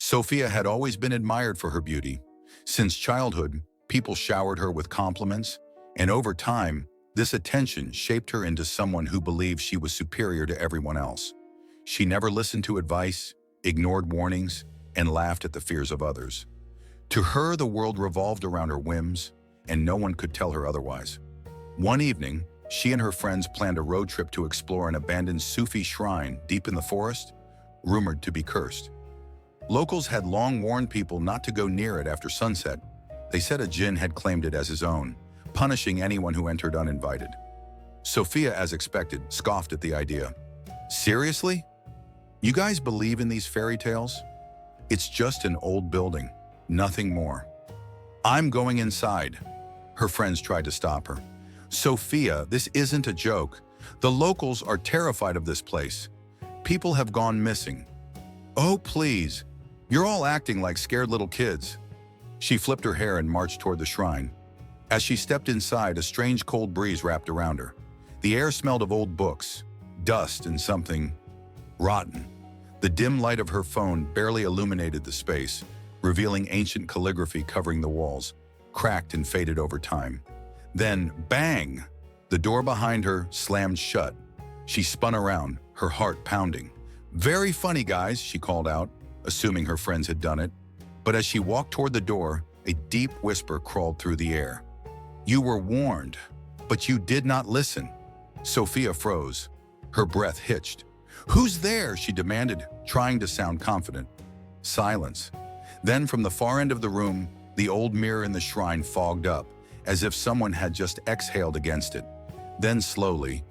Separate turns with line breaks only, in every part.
Sophia had always been admired for her beauty. Since childhood, people showered her with compliments, and over time, this attention shaped her into someone who believed she was superior to everyone else. She never listened to advice, ignored warnings, and laughed at the fears of others. To her, the world revolved around her whims, and no one could tell her otherwise. One evening, she and her friends planned a road trip to explore an abandoned Sufi shrine deep in the forest, rumored to be cursed. Locals had long warned people not to go near it after sunset. They said a Jinn had claimed it as his own, punishing anyone who entered uninvited. Sophia, as expected, scoffed at the idea. Seriously? You guys believe in these fairy tales? It's just an old building, nothing more. I'm going inside. Her friends tried to stop her. Sophia, this isn't a joke. The locals are terrified of this place. People have gone missing. Oh, please. You're all acting like scared little kids. She flipped her hair and marched toward the shrine. As she stepped inside, a strange cold breeze wrapped around her. The air smelled of old books, dust, and something rotten. The dim light of her phone barely illuminated the space, revealing ancient calligraphy covering the walls, cracked and faded over time. Then, bang! The door behind her slammed shut. She spun around, her heart pounding. "Very funny, guys," she called out, assuming her friends had done it. But as she walked toward the door, a deep whisper crawled through the air. "You were warned, but you did not listen." Sophia froze. Her breath hitched. "Who's there?" she demanded, trying to sound confident. Silence. Then from the far end of the room, the old mirror in the shrine fogged up, as if someone had just exhaled against it. Then slowly,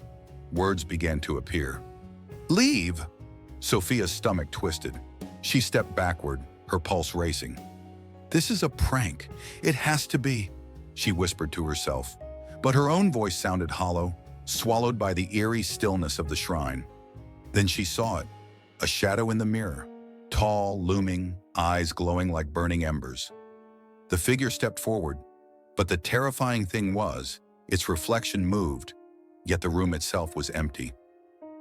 words began to appear. "Leave!" Sophia's stomach twisted. She stepped backward, her pulse racing. "This is a prank. It has to be," she whispered to herself. But her own voice sounded hollow, swallowed by the eerie stillness of the shrine. Then she saw it, a shadow in the mirror, tall, looming, eyes glowing like burning embers. The figure stepped forward, but the terrifying thing was, its reflection moved, yet the room itself was empty.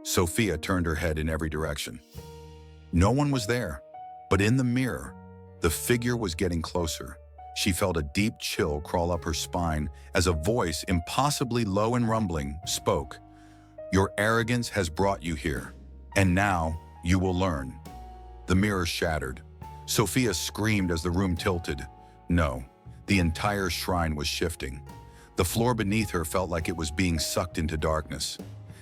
Sophia turned her head in every direction. No one was there, but in the mirror, the figure was getting closer. She felt a deep chill crawl up her spine as a voice, impossibly low and rumbling, spoke. "Your arrogance has brought you here, and now you will learn." The mirror shattered. Sophia screamed as the room tilted. No, the entire shrine was shifting. The floor beneath her felt like it was being sucked into darkness.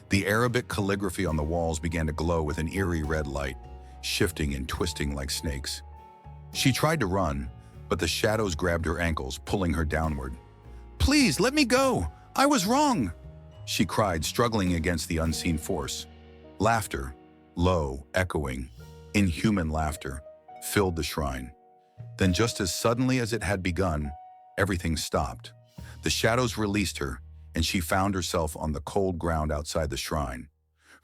The Arabic calligraphy on the walls began to glow with an eerie red light, shifting and twisting like snakes. She tried to run, but the shadows grabbed her ankles, pulling her downward. "Please, let me go! I was wrong!" she cried, struggling against the unseen force. Laughter, low, echoing, inhuman laughter, filled the shrine. Then just as suddenly as it had begun, everything stopped. The shadows released her, and she found herself on the cold ground outside the shrine.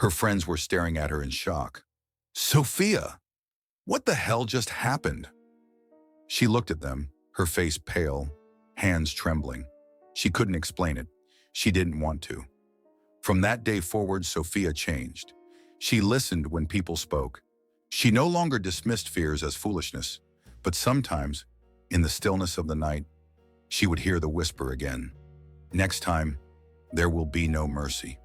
Her friends were staring at her in shock. "Sophia! What the hell just happened?" She looked at them, her face pale, hands trembling. She couldn't explain it. She didn't want to. From that day forward, Sophia changed. She listened when people spoke. She no longer dismissed fears as foolishness, but sometimes, in the stillness of the night, she would hear the whisper again. "Next time, there will be no mercy."